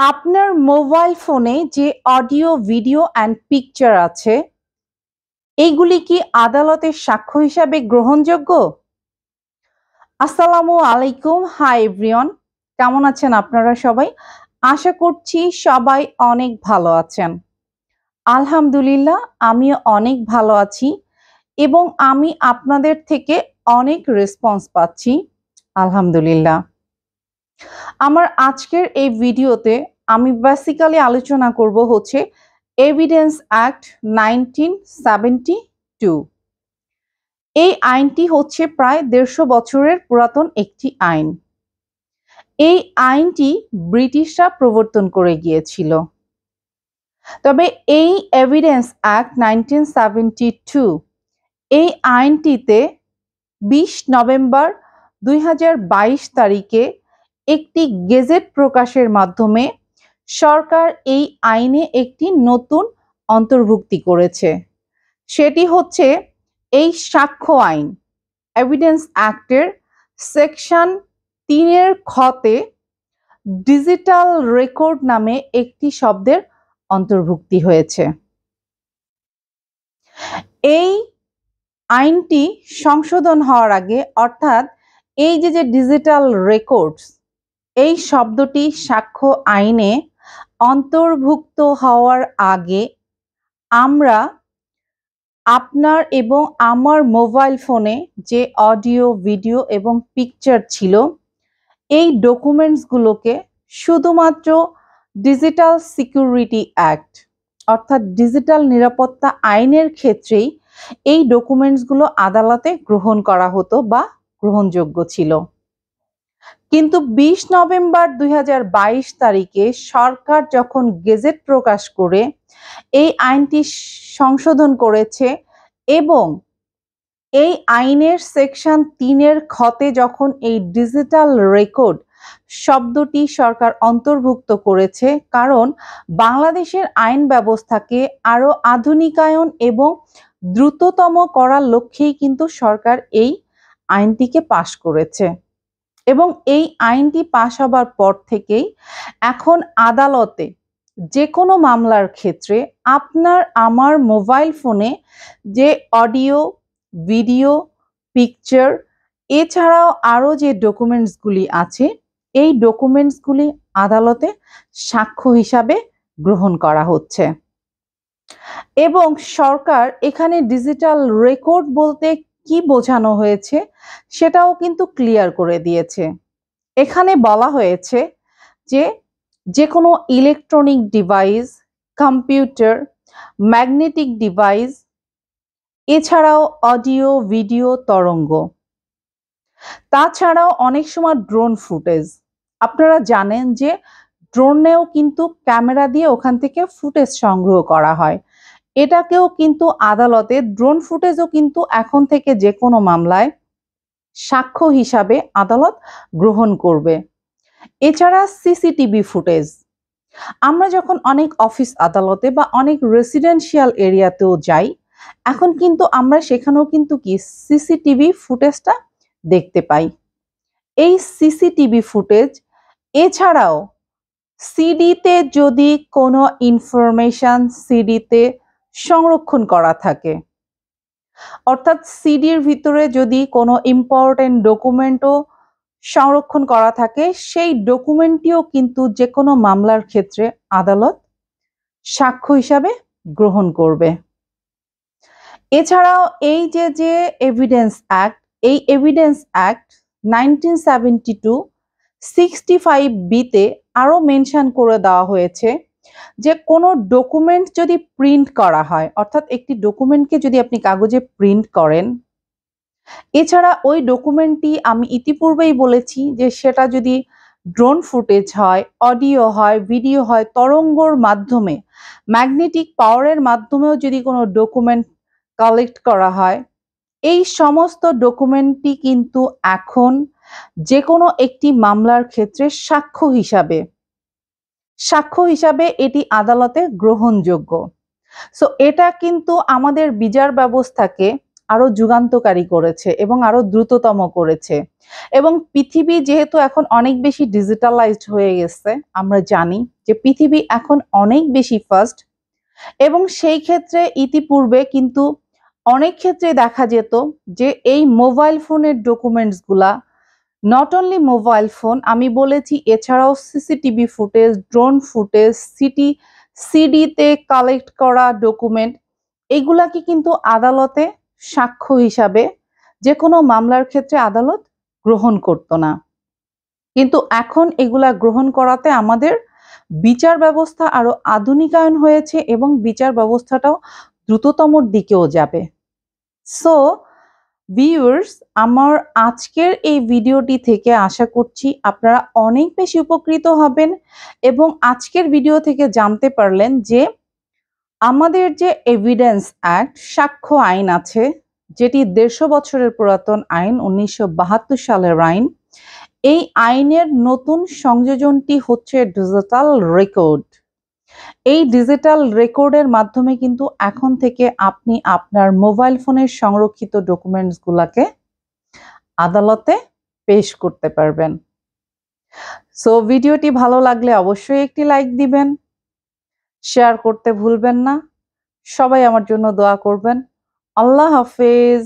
আপনার মোবাইল ফোনে যে অডিও, ভিডিও অ্যান্ড পিকচার আছে, এইগুলি কি আদালতের সাক্ষ্য হিসাবে গ্রহণযোগ্য? আসসালামু আলাইকুম। হাই এভরিওয়ান, কেমন আছেন আপনারা সবাই? আশা করছি সবাই অনেক ভালো আছেন। আলহামদুলিল্লাহ, আমিও অনেক ভালো আছি এবং আমি আপনাদের থেকে অনেক রেসপন্স পাচ্ছি। আলহামদুলিল্লাহ। আমার আজকের এই ভিডিওতে আমি বেসিক্যালি আলোচনা করব হচ্ছে এভিডেন্স অ্যাক্ট 1972। এই আইনটি হচ্ছে প্রায় 150 বছরের পুরাতন একটি আইন। এই আইনটি ব্রিটিশরা প্রবর্তন করে গিয়েছিল। তবে এই এভিডেন্স অ্যাক্ট 1972 এই আইনটিতে 20 নভেম্বর 2022 তারিখে একটি গেজেট প্রকাশের মাধ্যমে সরকার এই আইনে একটি নতুন অন্তর্ভুক্তি করেছে। সেটি হচ্ছে এই সাক্ষ্য আইন এভিডেন্স অ্যাক্টের সেকশন 3 খতে ডিজিটাল রেকর্ড নামে একটি শব্দের অন্তর্ভুক্তি হয়েছে। এই আইনটি সংশোধন হওয়ার আগে, অর্থাৎ এই যে ডিজিটাল রেকর্ডস, এই শব্দটি সাক্ষ্য আইনে অন্তর্ভুক্ত হওয়ার আগে আমরা আপনার এবং আমার মোবাইল ফোনে যে অডিও, ভিডিও এবং পিকচার ছিল, এই ডকুমেন্টসগুলোকে শুধুমাত্র ডিজিটাল সিকিউরিটি অ্যাক্ট অর্থাৎ ডিজিটাল নিরাপত্তা আইনের ক্ষেত্রেই এই ডকুমেন্টসগুলো আদালতে গ্রহণ করা হতো বা গ্রহণযোগ্য ছিল। কিন্তু 20 নভেম্বর 2022 তারিখে সরকার যখন গেজেট প্রকাশ করে এই আইনটি সংশোধন করেছে এবং এই আইনের সেকশন 3 খতে যখন এই ডিজিটাল রেকর্ড শব্দটি সরকার অন্তর্ভুক্ত করেছে, কারণ বাংলাদেশের আইন ব্যবস্থাকে আরো আধুনিকায়ন এবং দ্রুততম করার লক্ষ্যেই কিন্তু সরকার এই আইনটিকে পাশ করেছে। এবং এই আইনটি পাশ হবার পর থেকেই এখন আদালতে যে কোনো মামলার ক্ষেত্রে আপনার আমার মোবাইল ফোনে যে অডিও, ভিডিও, পিকচার এছাড়াও আরও যে ডকুমেন্টসগুলি আছে, এই ডকুমেন্টসগুলি আদালতে সাক্ষ্য হিসাবে গ্রহণ করা হচ্ছে। এবং সরকার এখানে ডিজিটাল রেকর্ড বলতে কি বোঝানো হয়েছে সেটাও কিন্তু ক্লিয়ার করে দিয়েছে। এখানে বলা হয়েছে যে কোনো electronic device, computer, magnetic device এছাড়াও অডিও, ভিডিও তরঙ্গ, তাছাড়াও অনেক সময় ড্রোন ফুটেজ, আপনারা জানেন যে ড্রোনেও কিন্তু ক্যামেরা দিয়ে ওখান থেকে ফুটেজ সংগ্রহ করা হয়। এটাকেও কিন্তু আদালতে ড্রোন ফুটেজও কিন্তু এখন থেকে যে কোনো মামলায় সাক্ষ্য হিসাবে আদালত গ্রহণ করবে। এছাড়া সিসিটিভি ফুটেজ, আমরা যখন অনেক অফিস আদালতে বা অনেক রেসিডেন্সিয়াল এরিয়াতেও যাই, এখন কিন্তু আমরা সেখানেও কিন্তু কি সিসিটিভি ফুটেজটা দেখতে পাই। এই সিসিটিভি ফুটেজ এছাড়াও সিডিতে যদি কোনো ইনফরমেশন সিডিতে সংরক্ষণ করা থাকে, অর্থাৎ সিডির ভিতরে যদি কোনো ইম্পর্টেন্ট ডকুমেন্টও সংরক্ষণ করা থাকে, সেই ডকুমেন্টটিও কিন্তু যে কোনো মামলার ক্ষেত্রে আদালত সাক্ষ্য হিসাবে গ্রহণ করবে। এছাড়াও এই যে এভিডেন্স অ্যাক্ট, এই এভিডেন্স অ্যাক্ট 1972 65B-তে আরও মেনশন করে দেওয়া হয়েছে যে কোনো ডকুমেন্ট যদি প্রিন্ট করা হয়, অর্থাৎ একটি ডকুমেন্টকে যদি আপনি কাগজে প্রিন্ট করেন, এছাড়া ওই ডকুমেন্টটি আমি ইতিপূর্বেই বলেছি যে সেটা যদি ড্রোন ফুটেজ হয়, অডিও হয়, ভিডিও হয়, তরঙ্গর মাধ্যমে, ম্যাগনেটিক পাওয়ারের মাধ্যমেও যদি কোনো ডকুমেন্ট কালেক্ট করা হয়, এই সমস্ত ডকুমেন্টটি কিন্তু এখন যে কোনো একটি মামলার ক্ষেত্রে সাক্ষ্য হিসাবে এটি আদালতে গ্রহণযোগ্য। সো এটা কিন্তু আমাদের বিচার ব্যবস্থাকে আরো যুগান্তকারী করেছে এবং আরো দ্রুততম করেছে। এবং পৃথিবী যেহেতু এখন অনেক বেশি ডিজিটালাইজড হয়ে গেছে, আমরা জানি যে পৃথিবী এখন অনেক বেশি ফাস্ট, এবং সেই ক্ষেত্রে ইতিপূর্বে কিন্তু অনেক ক্ষেত্রে দেখা যেত যে এই মোবাইল ফোনের ডকুমেন্টসগুলা, নট অনলি মোবাইল ফোন, আমি বলেছি এছাড়াও সিসিটিভি ফুটেজ, ড্রোন ফুটেজ, সিডিতে কালেক্ট করা ডকুমেন্ট, এগুলাকে কিন্তু আদালতে সাক্ষ্য হিসাবে যে কোনো মামলার ক্ষেত্রে আদালত গ্রহণ করতো না। কিন্তু এখন এগুলা গ্রহণ করাতে আমাদের বিচার ব্যবস্থা আরো আধুনিকায়ন হয়েছে এবং বিচার ব্যবস্থাটাও দ্রুততমর দিকেও যাবে। সো ভিউয়ার্স, আমার আজকের এই ভিডিওটি থেকে আশা করছি আপনারা অনেক বেশি উপকৃত হবেন এবং আজকের ভিডিও থেকে জানতে পারলেন যে আমাদের যে এভিডেন্স অ্যাক্ট, সাক্ষ্য আইন আছে, যেটি 150 বছরের পুরাতন আইন, 1972 সালের আইন, এই আইনের নতুন সংযোজনটি হচ্ছে ডিজিটাল রেকর্ড। এই ডিজিটাল রেকর্ডের মাধ্যমে কিন্তু এখন থেকে আপনি আপনার মোবাইল ফোনের সংরক্ষিত ডকুমেন্টসগুলোকে আদালতে পেশ করতে পারবেন। সো ভিডিওটি ভালো লাগলে অবশ্যই একটি লাইক দিবেন, শেয়ার করতে ভুলবেন না। সবাই আমার জন্য দোয়া করবেন। আল্লাহ হাফেজ।